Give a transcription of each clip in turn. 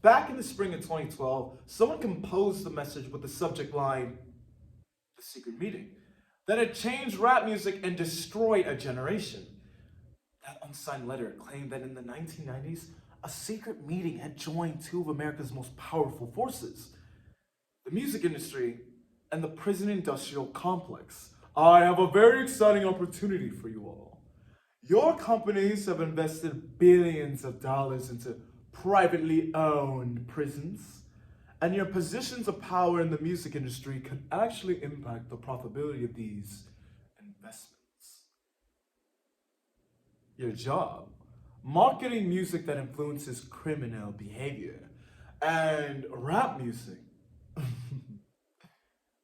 Back in the spring of 2012, someone composed the message with the subject line, "The Secret Meeting," that had changed rap music and destroyed a generation. That unsigned letter claimed that in the 1990s, a secret meeting had joined two of America's most powerful forces, the music industry and the prison industrial complex. I have a very exciting opportunity for you all. Your companies have invested billions of dollars into privately owned prisons, and your positions of power in the music industry can actually impact the profitability of these investments. Your job: marketing music that influences criminal behavior, and rap music.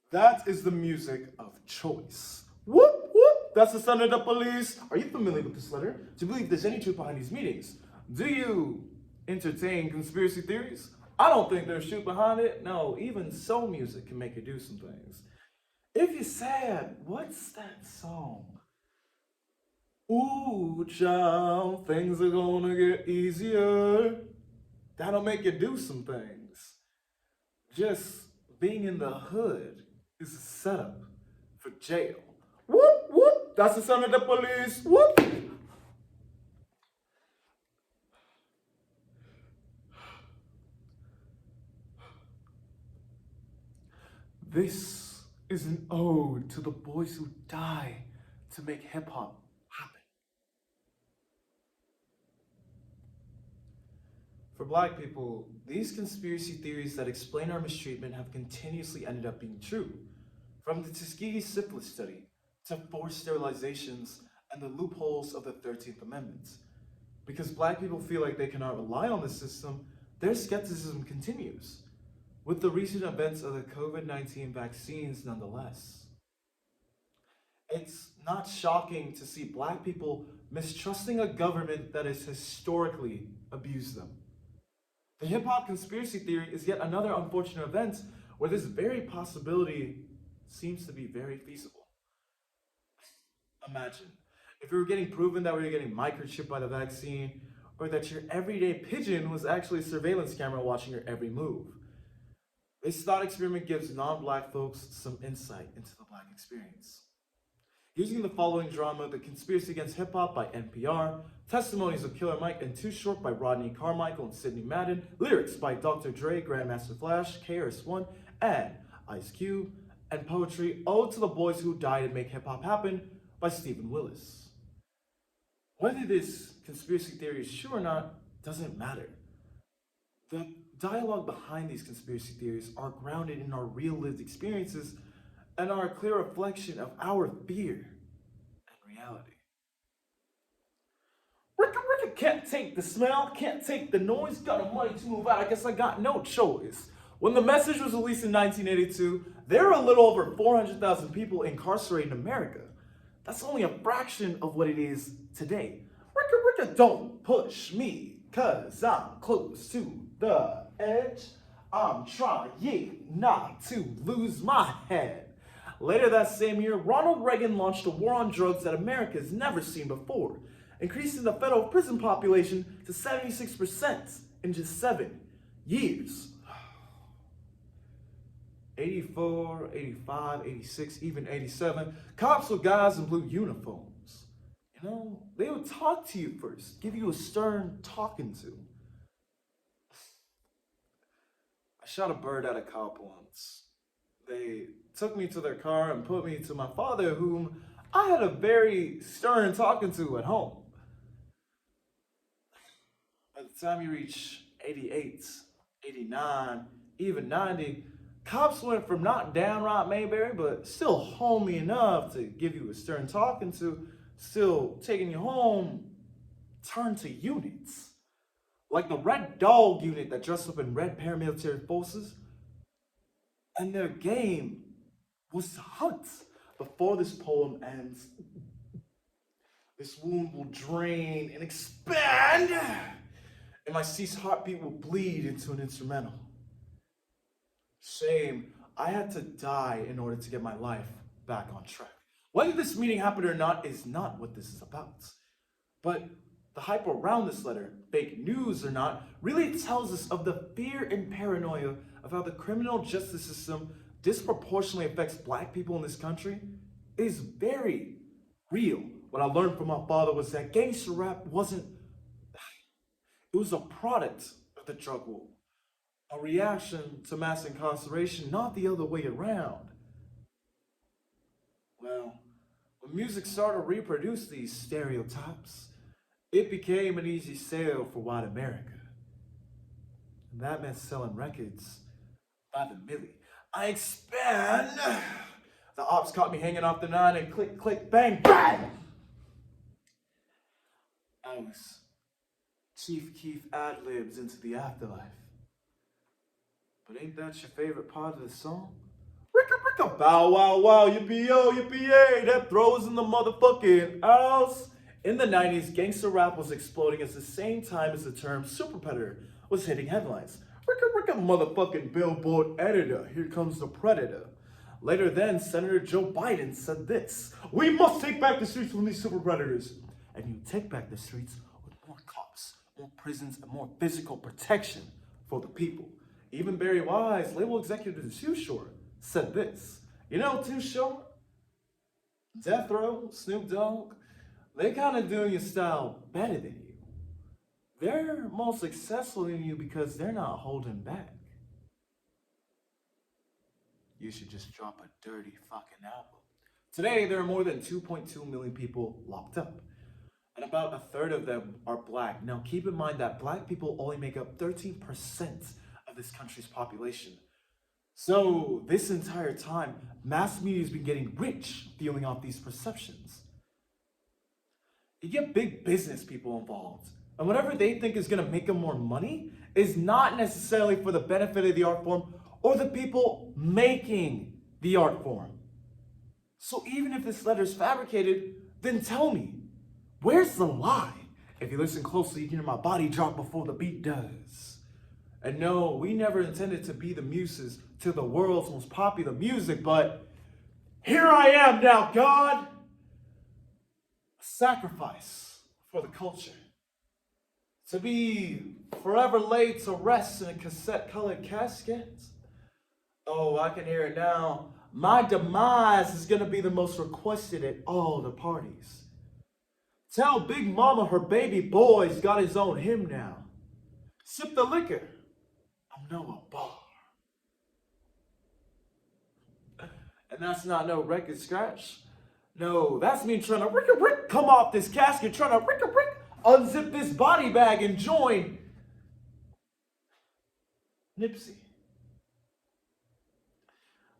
That is the music of choice. Whoop, whoop. That's the sound of the police. Are you familiar with this letter? Do you believe there's any truth behind these meetings? Do you entertain conspiracy theories? I don't think there's truth behind it. No, even soul music can make you do some things. If you're sad, what's that song? Ooh, child, things are gonna get easier. That'll make you do some things. Just being in the hood is a setup for jail. Whoop, whoop. That's the sound of the police. Whoop. This is an ode to the boys who die to make hip hop happen. For black people, these conspiracy theories that explain our mistreatment have continuously ended up being true. From the Tuskegee syphilis study to forced sterilizations and the loopholes of the 13th Amendment. Because black people feel like they cannot rely on the system, their skepticism continues, with the recent events of the COVID-19 vaccines nonetheless. It's not shocking to see black people mistrusting a government that has historically abused them. The hip hop conspiracy theory is yet another unfortunate event where this very possibility seems to be very feasible. Imagine if we were getting proven that we were getting microchipped by the vaccine, or that your everyday pigeon was actually a surveillance camera watching your every move. This thought experiment gives non-black folks some insight into the black experience. Using the following drama, The Conspiracy Against Hip Hop by NPR, Testimonies of Killer Mike and Too Short by Rodney Carmichael and Sidney Madden, lyrics by Dr. Dre, Grandmaster Flash, KRS-One, and Ice Cube, and poetry, Ode to the Boys Who Died to Make Hip Hop Happen by Stephen Willis. Whether this conspiracy theory is true or not doesn't matter. The dialogue behind these conspiracy theories are grounded in our real lived experiences and are a clear reflection of our fear and reality. Ricka Ricka can't take the smell, can't take the noise, got the money to move out, I guess I got no choice. When the message was released in 1982, there were a little over 400,000 people incarcerated in America. That's only a fraction of what it is today. Ricka Ricka don't push me, cause I'm close to the edge. I'm trying not to lose my head. Later that same year, Ronald Reagan launched a war on drugs that America has never seen before, increasing the federal prison population to 76% in just 7 years. 84, 85, 86, even 87, cops with guys in blue uniforms. You know, they would talk to you first, give you a stern talking to. I shot a bird at a cop once. They took me to their car and put me to my father, whom I had a very stern talking to at home. By the time you reach 88, 89, even 90, cops went from not downright Mayberry, but still homey enough to give you a stern talking to, still taking you home, turn to units. Like the Red Dog unit that dressed up in red paramilitary forces. And their game was to hunt. Before this poem ends, this wound will drain and expand, and my ceased heartbeat will bleed into an instrumental. Shame, I had to die in order to get my life back on track. Whether this meeting happened or not is not what this is about. But The hype around this letter, fake news or not, really tells us of the fear and paranoia of how the criminal justice system disproportionately affects black people in this country is very real. What I learned from my father was that gangster rap wasn't, it was a product of the drug war, a reaction to mass incarceration, not the other way around. Well, when music started to reproduce these stereotypes, it became an easy sale for white America. And that meant selling records by the milli. I expand. The ops caught me hanging off the nine and click, click, bang, bang. I was Chief Keef ad-libs into the afterlife. But ain't that your favorite part of the song? Ricka, ricka, bow, wow, wow, yippee-yo, yippee-yay, that throws in the motherfucking house. In the 90s, gangster rap was exploding at the same time as the term super predator was hitting headlines. Ricka, ricka, motherfucking Billboard editor, here comes the predator. Later then, Senator Joe Biden said this: "We must take back the streets from these super predators." And you take back the streets with more cops, more prisons, and more physical protection for the people. Even Barry Wise, label executive to Too Short, said this: "You know, Too Short, Death Row, Snoop Dogg, they kind of doing your style better than you. They're more successful than you because they're not holding back. You should just drop a dirty fucking album." Today, there are more than 2.2 million people locked up, and about a third of them are black. Now, keep in mind that black people only make up 13% of this country's population. So, this entire time, mass media has been getting rich dealing off these perceptions. You get big business people involved, and whatever they think is going to make them more money is not necessarily for the benefit of the art form or the people making the art form. So even if this letter is fabricated, then tell me, where's the lie? If you listen closely, you can hear my body drop before the beat does. And no, we never intended to be the muses to the world's most popular music, but here I am now, God. A sacrifice for the culture. To be forever laid to rest in a cassette-colored casket. Oh, I can hear it now. My demise is gonna be the most requested at all the parties. Tell Big Mama her baby boy's got his own hymn now. Sip the liquor. I'm Noah Bar. And that's not no record scratch. No, that's me trying to rick come off this casket, trying to rick unzip this body bag and join Nipsey.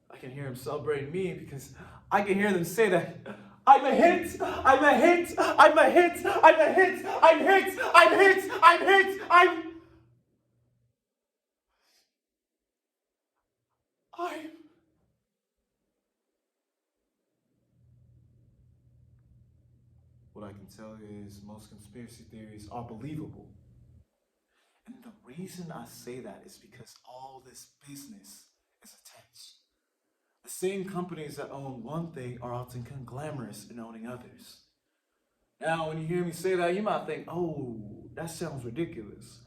I can hear him celebrating me because I can hear them say that I'm a hit, I'm a hit, I'm a hit, I'm a hit, I'm hit, I'm hit, I'm hit, I'm What I can tell you is most conspiracy theories are believable. And the reason I say that is because all this business is attached. The same companies that own one thing are often conglomerate in owning others. Now, when you hear me say that, you might think, oh, that sounds ridiculous.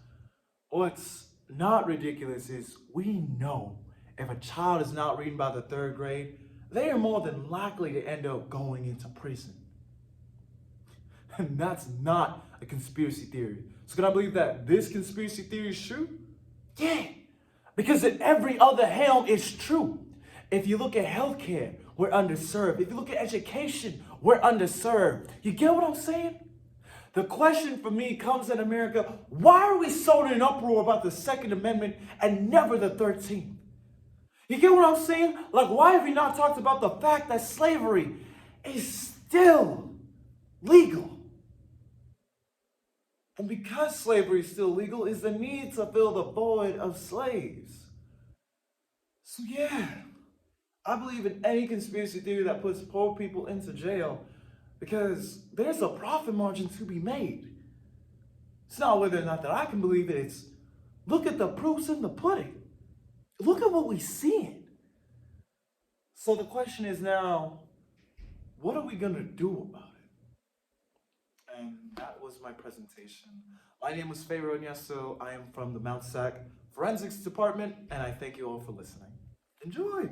What's not ridiculous is we know if a child is not reading by the third grade, they are more than likely to end up going into prison. And that's not a conspiracy theory. So can I believe that this conspiracy theory is true? Yeah, because in every other helm it's true. If you look at healthcare, we're underserved. If you look at education, we're underserved. You get what I'm saying? The question for me comes in America, why are we so in an uproar about the Second Amendment and never the 13th? You get what I'm saying? Like, why have we not talked about the fact that slavery is still legal? And because slavery is still legal is the need to fill the void of slaves. So yeah, I believe in any conspiracy theory that puts poor people into jail because there's a profit margin to be made. It's not whether or not that I can believe it, it's look at the proofs in the pudding. Look at what we're seeing. So the question is now, what are we gonna do about it? And that was my presentation. My name is Feyro Onyeso. I am from the Mount SAC Forensics Department, and I thank you all for listening. Enjoy!